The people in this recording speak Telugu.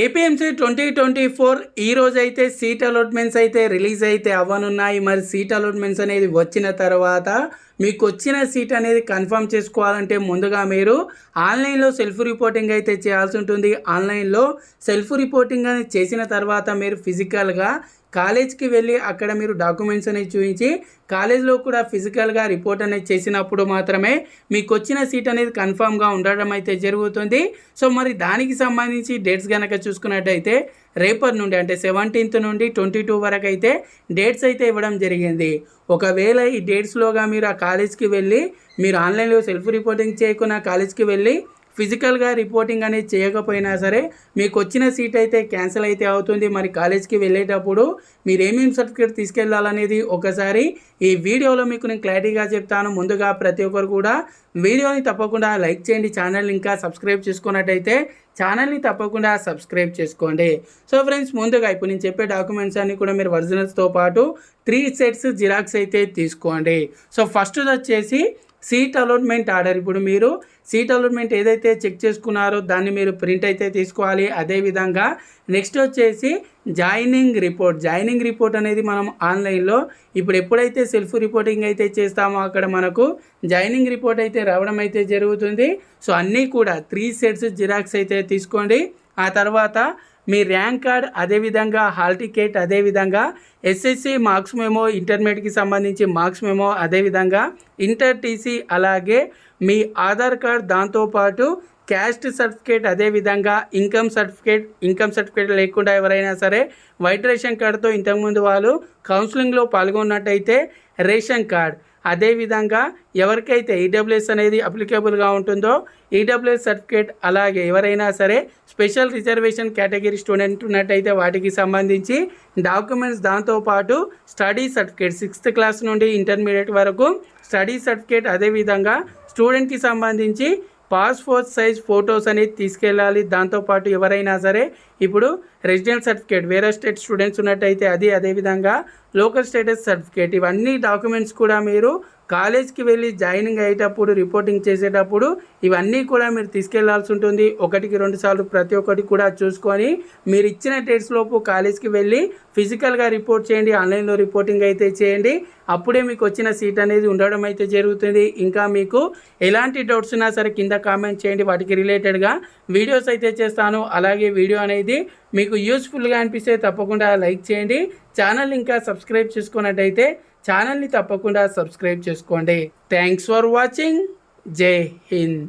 ఏపీఎంసీ 2024 ఈ రోజైతే సీట్ అలాట్మెంట్స్ అయితే రిలీజ్ అయితే అవ్వనున్నాయి. మరి సీట్ అలాట్మెంట్స్ అనేది వచ్చిన తర్వాత మీకు వచ్చిన సీట్ అనేది కన్ఫర్మ్ చేసుకోవాలంటే ముందుగా మీరు ఆన్లైన్లో సెల్ఫ్ రిపోర్టింగ్ అయితే చేయాల్సి ఉంటుంది. ఆన్లైన్లో సెల్ఫ్ రిపోర్టింగ్ అనేది చేసిన తర్వాత మీరు ఫిజికల్గా కాలేజ్కి వెళ్ళి అక్కడ మీరు డాక్యుమెంట్స్ అనేది చూపించి కాలేజ్లో కూడా ఫిజికల్గా రిపోర్ట్ అనేది చేసినప్పుడు మాత్రమే మీకు వచ్చిన సీట్ అనేది కన్ఫామ్గా ఉండడం అయితే జరుగుతుంది. సో మరి దానికి సంబంధించి డేట్స్ కనుక చూసుకున్నట్టయితే రేపటి నుండి అంటే 17th నుండి 22 వరకు అయితే డేట్స్ అయితే ఇవ్వడం జరిగింది. ఒకవేళ ఈ డేట్స్లోగా మీరు ఆ కాలేజ్కి వెళ్ళి మీరు ఆన్లైన్లో సెల్ఫ్ రిపోర్టింగ్ చేయకుండా కాలేజ్కి వెళ్ళి ఫిజికల్గా రిపోర్టింగ్ అనేది చేయకపోయినా సరే మీకు వచ్చిన సీట్ అయితే క్యాన్సిల్ అయితే అవుతుంది. మరి కాలేజ్కి వెళ్ళేటప్పుడు మీరు ఏమేమి సర్టిఫికేట్ తీసుకెళ్లాలనేది ఒకసారి ఈ వీడియోలో మీకు నేను క్లారిటీగా చెప్తాను. ముందుగా ప్రతి ఒక్కరు కూడా వీడియోని తప్పకుండా లైక్ చేయండి. ఛానల్ ఇంకా సబ్స్క్రైబ్ చేసుకున్నట్టయితే ఛానల్ని తప్పకుండా సబ్స్క్రైబ్ చేసుకోండి. సో ఫ్రెండ్స్, ముందుగా ఇప్పుడు నేను చెప్పే డాక్యుమెంట్స్ అన్ని కూడా మీరు ఒరిజినల్స్తో పాటు 3 సెట్స్ జిరాక్స్ అయితే తీసుకోండి. సో ఫస్ట్ వచ్చేసి సీట్ అలాట్మెంట్ ఆర్డర్. ఇప్పుడు మీరు సీట్ అలాట్మెంట్ ఏదైతే చెక్ చేసుకున్నారో దాన్ని మీరు ప్రింట్ అయితే తీసుకోవాలి. అదేవిధంగా నెక్స్ట్ వచ్చేసి జాయినింగ్ రిపోర్ట్ అనేది మనం ఆన్లైన్లో ఇప్పుడు ఎప్పుడైతే సెల్ఫ్ రిపోర్టింగ్ అయితే చేస్తామో అక్కడ మనకు జాయినింగ్ రిపోర్ట్ అయితే రావడం అయితే జరుగుతుంది. సో అన్నీ కూడా 3 సెట్స్ జిరాక్స్ అయితే తీసుకోండి. ఆ తర్వాత మీ ర్యాంక్ కార్డ్, అదేవిధంగా హాల్ టికెట్, అదేవిధంగా ఎస్ఎస్సి మార్క్స్ మెమో, ఇంటర్మీడియట్కి సంబంధించి మార్క్స్ మెమో, అదేవిధంగా ఇంటర్ టీసీ, అలాగే మీ ఆధార్ కార్డ్, దాంతోపాటు క్యాస్ట్ సర్టిఫికేట్, అదేవిధంగా ఇన్కమ్ సర్టిఫికేట్ లేకుండా ఎవరైనా సరే వైట్ రేషన్ కార్డుతో ఇంతకుముందు వాళ్ళు కౌన్సిలింగ్లో పాల్గొన్నట్టయితే రేషన్ కార్డ్, అదేవిధంగా ఎవరికైతే ఈడబ్ల్యూఎస్ అనేది అప్లికేబుల్గా ఉంటుందో ఈడబ్ల్యూఎస్ సర్టిఫికేట్, అలాగే ఎవరైనా సరే స్పెషల్ రిజర్వేషన్ కేటగిరీ స్టూడెంట్ ఉన్నట్టయితే వాటికి సంబంధించి డాక్యుమెంట్స్, దాంతోపాటు స్టడీ సర్టిఫికేట్ 6th క్లాస్ నుండి ఇంటర్మీడియట్ వరకు స్టడీ సర్టిఫికేట్, అదేవిధంగా స్టూడెంట్కి సంబంధించి పాస్పోర్ట్ సైజ్ ఫొటోస్ అనేది తీసుకెళ్ళాలి. దాంతోపాటు ఎవరైనా సరే ఇప్పుడు రెసిడెంట్ సర్టిఫికేట్ వేరే స్టేట్ స్టూడెంట్స్ ఉన్నట్టయితే అది, అదేవిధంగా లోకల్ స్టేటస్ సర్టిఫికేట్, ఇవన్నీ డాక్యుమెంట్స్ కూడా మీరు కాలేజ్కి వెళ్ళి జాయినింగ్ అయ్యేటప్పుడు రిపోర్టింగ్ చేసేటప్పుడు ఇవన్నీ కూడా మీరు తీసుకెళ్లాల్సి ఉంటుంది. 1కి 2 సార్లు ప్రతి ఒక్కటి కూడా చూసుకొని మీరు ఇచ్చిన డేట్స్ లోపు కాలేజ్కి వెళ్ళి ఫిజికల్గా రిపోర్ట్ చేయండి. ఆన్లైన్లో రిపోర్టింగ్ అయితే చేయండి. అప్పుడే మీకు వచ్చిన సీట్ అనేది ఉండడం అయితే జరుగుతుంది. ఇంకా మీకు ఎలాంటి డౌట్స్ ఉన్నా సరే కింద కామెంట్ చేయండి, వాటికి రిలేటెడ్గా వీడియోస్ అయితే చేస్తాను. అలాగే వీడియో అనేది మీకు యూస్ఫుల్గా అనిపిస్తే తప్పకుండా లైక్ చేయండి. ఛానల్ ఇంకా సబ్స్క్రైబ్ చేసుకున్నట్టయితే ఛానల్ని తప్పకుండా సబ్స్క్రైబ్ చేసుకోండి. Thanks for watching. జై హింద్.